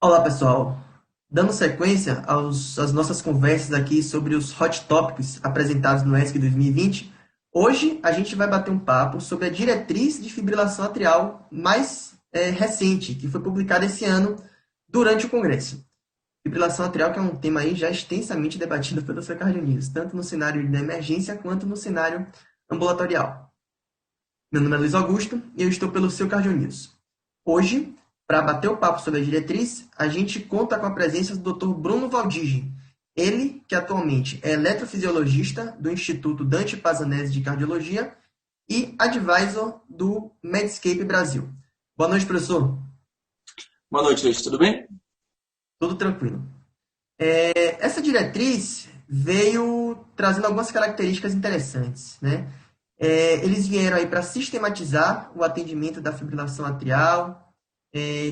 Olá, pessoal. Dando sequência às nossas conversas aqui sobre os Hot Topics apresentados no ESC 2020, hoje a gente vai bater um papo sobre a diretriz de fibrilação atrial mais recente, que foi publicada esse ano durante o Congresso. Fibrilação atrial, que é um tema aí já extensamente debatido pelo Sr. Cardio tanto no cenário de emergência quanto no cenário ambulatorial. Meu nome é Luiz Augusto e eu estou pelo seu Cardio Hoje, para bater o papo sobre a diretriz, a gente conta com a presença do Dr. Bruno Valdige. Ele, que atualmente é eletrofisiologista do Instituto Dante Pazanese de Cardiologia e advisor do Medscape Brasil. Boa noite, professor. Boa noite, Luiz. Tudo bem? Tudo tranquilo. Essa diretriz veio trazendo algumas características interessantes, né? Eles vieram aí para sistematizar o atendimento da fibrilação atrial,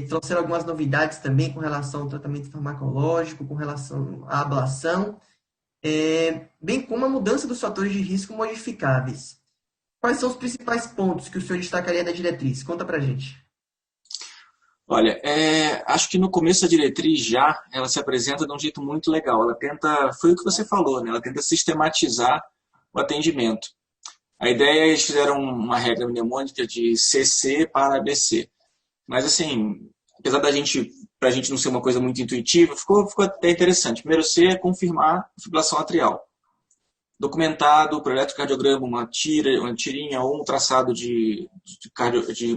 trouxeram algumas novidades também com relação ao tratamento farmacológico, com relação à ablação, bem como a mudança dos fatores de risco modificáveis. Quais são os principais pontos que o senhor destacaria da diretriz? Conta pra gente. Olha, acho que no começo a diretriz já, ela se apresenta de um jeito muito legal. Ela tenta, foi o que você falou, né? Ela tenta sistematizar o atendimento. A ideia é eles fizeram uma regra mnemônica de CC para ABC. Mas assim, apesar pra gente não ser uma coisa muito intuitiva, ficou até interessante. Primeiro C é confirmar a fibrilação atrial. Documentado por eletrocardiograma, uma tirinha ou um traçado de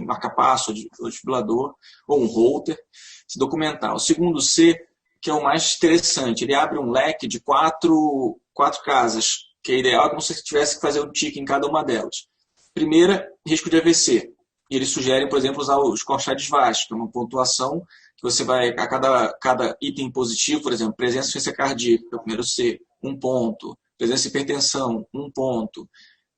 marca-passo, de vestibulador, ou um holter, se documentar. O segundo C, que é o mais interessante, ele abre um leque de quatro casas, que é ideal como se você tivesse que fazer um tique em cada uma delas. Primeira, risco de AVC. E eles sugerem, por exemplo, usar os Corchades VAS, que é uma pontuação que você vai, a cada item positivo, por exemplo, presença de insuficiência cardíaca, que é o primeiro C, um ponto. Presença de hipertensão, um ponto.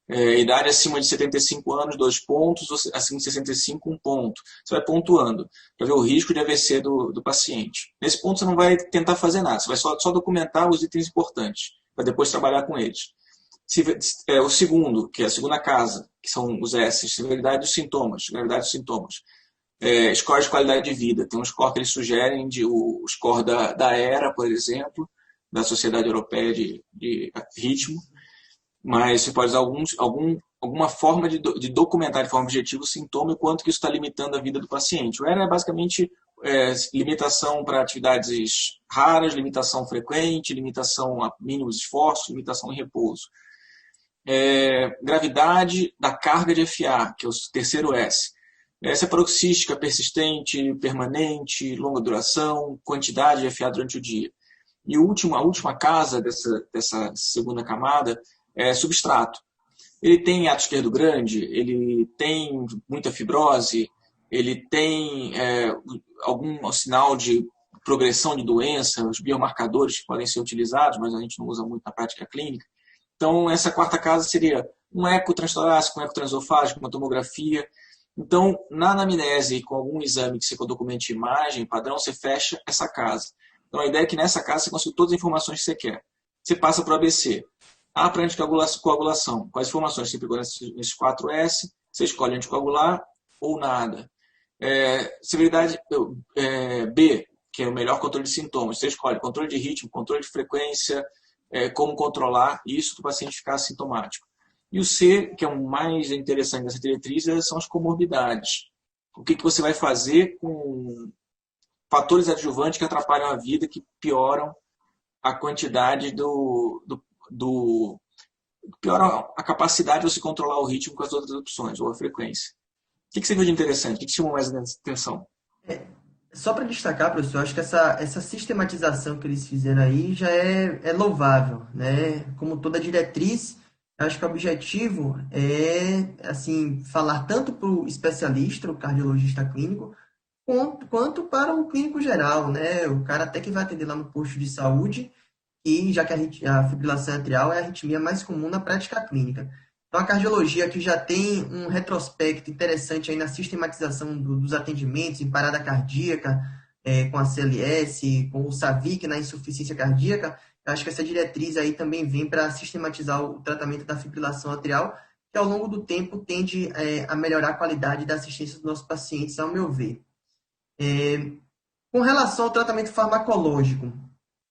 Idade acima de 75 anos, 2 pontos. Acima de 65, um ponto. Você vai pontuando para ver o risco de AVC do paciente. Nesse ponto, você não vai tentar fazer nada. Você vai só documentar os itens importantes, para depois trabalhar com eles. O segundo, que é a segunda casa, que são os S, severidade dos sintomas, gravidade dos sintomas. Score de qualidade de vida. Tem um score que eles sugerem, o score da ERA, por exemplo, da Sociedade Europeia de Ritmo, mas você pode usar alguma forma de documentar de forma objetiva o sintoma e quanto que isso está limitando a vida do paciente. O ERA é basicamente limitação para atividades raras, limitação frequente, limitação a mínimos esforços, limitação em repouso. Gravidade da carga de FA, que é o terceiro S. Essa é paroxística, persistente, permanente, longa duração, quantidade de FA durante o dia. E a última casa dessa segunda camada é substrato. Ele tem ato esquerdo grande, ele tem muita fibrose, ele tem algum sinal de progressão de doença, os biomarcadores que podem ser utilizados, mas a gente não usa muito na prática clínica. Então, essa quarta casa seria um eco transtorácico, um eco transesofágico, uma tomografia. Então, na anamnese, com algum exame que você documente imagem, padrão, você fecha essa casa. Então, a ideia é que nessa casa você consiga todas as informações que você quer. Você passa para o ABC. Para anticoagulação. Quais informações você pegou nesses 4S? Você escolhe anticoagular ou nada. Severidade B, que é o melhor controle de sintomas. Você escolhe controle de ritmo, controle de frequência, como controlar isso para o paciente ficar assintomático. E o C, que é o mais interessante dessa diretriz, são as comorbidades. O que você vai fazer com fatores adjuvantes que atrapalham a vida, que pioram a quantidade pioram a capacidade de você controlar o ritmo com as outras opções, ou a frequência. O que você viu de interessante? O que chamou mais atenção? Só para destacar, professor, acho que essa sistematização que eles fizeram aí já é louvável, né? Como toda diretriz, acho que o objetivo é, assim, falar tanto para o especialista, o cardiologista clínico, quanto para o clínico geral, né? O cara até que vai atender lá no posto de saúde, e já que a fibrilação atrial é a arritmia mais comum na prática clínica. Então, a cardiologia que já tem um retrospecto interessante aí na sistematização dos atendimentos em parada cardíaca, com a CLS, com o SAVIC na insuficiência cardíaca, eu acho que essa diretriz aí também vem para sistematizar o tratamento da fibrilação atrial, que ao longo do tempo tende a melhorar a qualidade da assistência dos nossos pacientes, ao meu ver. Com relação ao tratamento farmacológico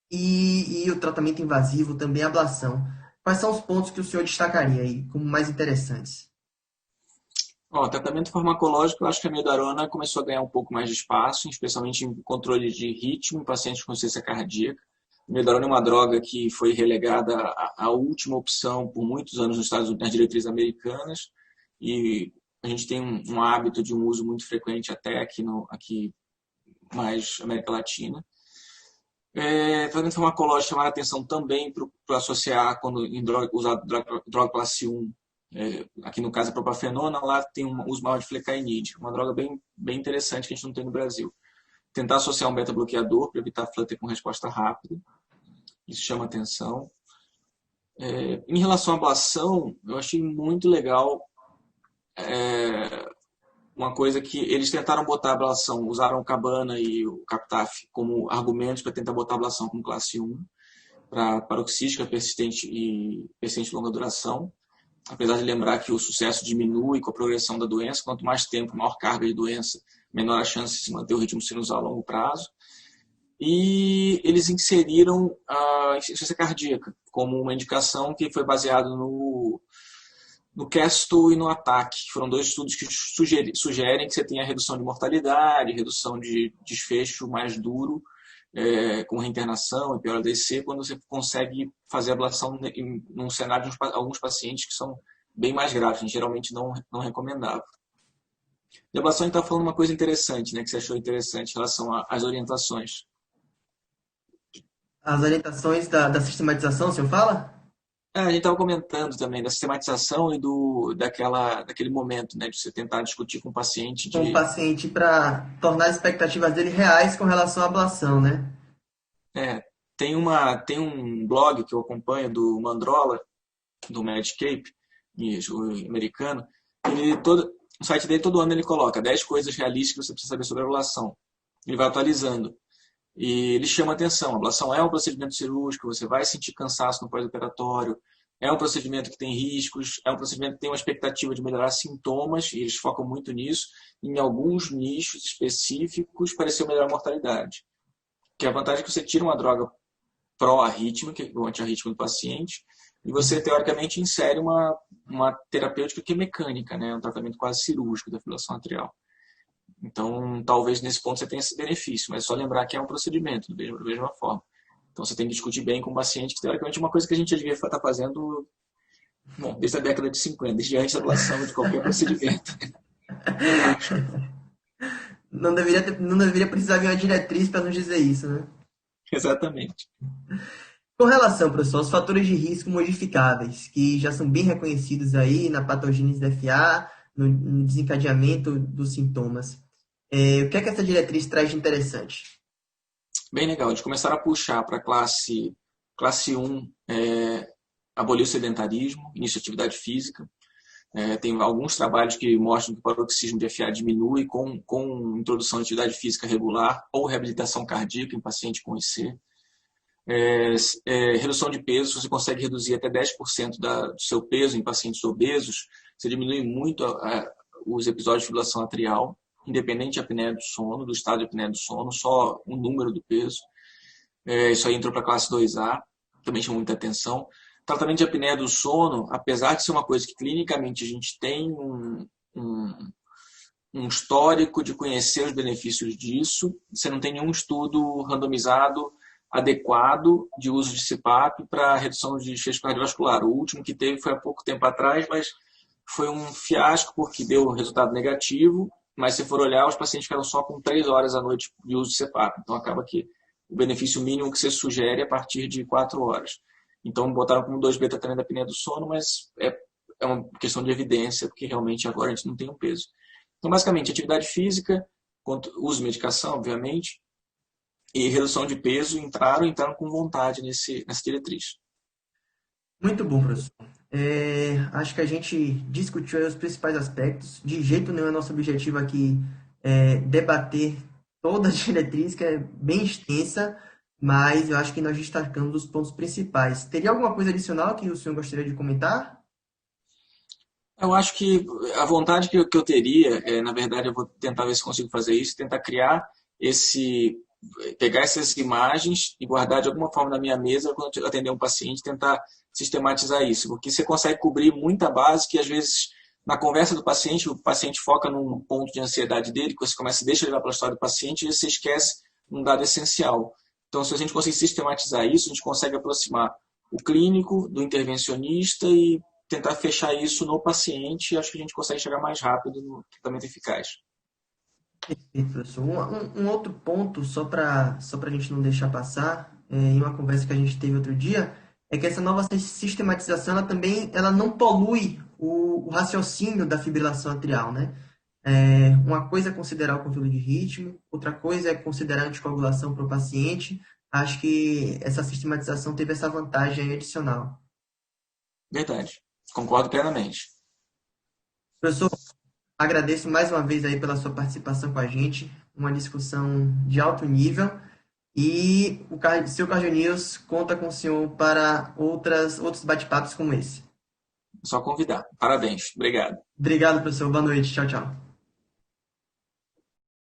e o tratamento invasivo, também a ablação, quais são os pontos que o senhor destacaria aí como mais interessantes? Ó, o tratamento farmacológico, eu acho que a amiodarona começou a ganhar um pouco mais de espaço, especialmente em controle de ritmo em pacientes com insuficiência cardíaca. A amiodarona é uma droga que foi relegada à última opção por muitos anos nos Estados Unidos, nas diretrizes americanas, e a gente tem um hábito de um uso muito frequente até aqui mais América Latina. Tratamento farmacológico chamar a atenção também para associar quando em usar droga classe 1, aqui no caso a propafenona, lá tem um uso maior de flecainide, uma droga bem interessante que a gente não tem no Brasil. Tentar associar um beta-bloqueador para evitar flutter com resposta rápida, isso chama atenção. Em relação à ablação, eu achei muito legal uma coisa que eles tentaram botar a ablação, usaram o Cabana e o Captaf como argumentos para tentar botar a ablação como classe 1, para paroxística persistente e persistente de longa duração, apesar de lembrar que o sucesso diminui com a progressão da doença, quanto mais tempo, maior carga de doença, menor a chance de se manter o ritmo sinusal a longo prazo. E eles inseriram a insuficiência cardíaca como uma indicação que foi baseado no CASTO e no ATTAC. Foram dois estudos que sugerem que você tenha redução de mortalidade, redução de desfecho mais duro, com reinternação e pior ADC, quando você consegue fazer ablação num cenário de alguns pacientes que são bem mais graves, a gente geralmente não recomendava. De ablação, a gente está falando uma coisa interessante, né, que você achou interessante em relação às orientações. As orientações da sistematização, o senhor fala? A gente estava comentando também da sistematização e daquele momento, né, de você tentar discutir com o paciente Com o de... paciente para tornar as expectativas dele reais com relação à ablação, né? É, tem um blog que eu acompanho do Mandrola, do Medscape, o americano. O site dele todo ano ele coloca 10 coisas realistas que você precisa saber sobre a ablação. Ele vai atualizando. E ele chama atenção. A ablação é um procedimento cirúrgico, você vai sentir cansaço no pós-operatório, é um procedimento que tem riscos, é um procedimento que tem uma expectativa de melhorar sintomas, e eles focam muito nisso. Em alguns nichos específicos, pareceu melhorar a mortalidade. Que a vantagem é que você tira uma droga pró-arrítmica, que é o antiarrítmico do paciente, e você, teoricamente, insere uma terapêutica que é mecânica, né? Um tratamento quase cirúrgico da fibrilação atrial. Então, talvez nesse ponto você tenha esse benefício, mas é só lembrar que é um procedimento, da mesma forma. Então, você tem que discutir bem com o paciente, que teoricamente é uma coisa que a gente já devia estar fazendo, bom, desde a década de 50, desde antes da ablação de qualquer procedimento. Eu acho. Não deveria precisar de uma diretriz para nos dizer isso, né? Exatamente. Com relação, professor, aos fatores de risco modificáveis, que já são bem reconhecidos aí na patogênese da FA, no desencadeamento dos sintomas. O que é que essa diretriz traz de interessante? Bem legal. Eles começaram a puxar para a classe 1, abolir o sedentarismo, início de atividade física. Tem alguns trabalhos que mostram que o paroxismo de FA diminui com introdução de atividade física regular ou reabilitação cardíaca em paciente com IC. Redução de peso, você consegue reduzir até 10% do seu peso em pacientes obesos, você diminui muito os episódios de fibrilação atrial, independente de apneia do sono, do estado de apneia do sono, só o número do peso. Isso aí entrou para a classe 2A, também chamou muita atenção. Tratamento de apneia do sono, apesar de ser uma coisa que clinicamente a gente tem um histórico de conhecer os benefícios disso, você não tem nenhum estudo randomizado adequado de uso de CPAP para redução de desfecho cardiovascular. O último que teve foi há pouco tempo atrás, mas foi um fiasco porque deu resultado negativo, mas se for olhar, os pacientes ficaram só com 3 horas à noite de uso de CPAP. Então acaba que o benefício mínimo que você sugere é a partir de 4 horas. Então botaram como 2-beta também da apneia do sono, mas é uma questão de evidência, porque realmente agora a gente não tem um peso. Então basicamente, atividade física, uso de medicação, obviamente, e redução de peso entraram com vontade nessa diretriz. Muito bom, professor. Acho que a gente discutiu aí os principais aspectos. De jeito nenhum é nosso objetivo aqui debater toda a diretriz, que é bem extensa, mas eu acho que nós destacamos os pontos principais. Teria alguma coisa adicional que o senhor gostaria de comentar? Eu acho que a vontade que eu teria, na verdade, eu vou tentar ver se consigo fazer isso, tentar criar esse pegar essas imagens e guardar de alguma forma na minha mesa quando eu atender um paciente, tentar sistematizar isso, porque você consegue cobrir muita base que às vezes na conversa do paciente, o paciente foca num ponto de ansiedade dele, que você começa, deixa levar pela história do paciente e você esquece um dado essencial. Então, se a gente conseguir sistematizar isso, a gente consegue aproximar o clínico do intervencionista e tentar fechar isso no paciente, e acho que a gente consegue chegar mais rápido no tratamento eficaz. Perfeito, professor. Um outro ponto, só para a gente não deixar passar, em uma conversa que a gente teve outro dia, é que essa nova sistematização, ela também ela não polui o raciocínio da fibrilação atrial, né? Uma coisa é considerar o controle de ritmo, outra coisa é considerar a anticoagulação para o paciente. Acho que essa sistematização teve essa vantagem aí adicional. Verdade. Concordo plenamente. Professor, agradeço mais uma vez aí pela sua participação com a gente, uma discussão de alto nível. E o seu Cardio News conta com o senhor para outros bate-papos como esse. Só convidar. Parabéns. Obrigado. Obrigado, professor. Boa noite. Tchau, tchau.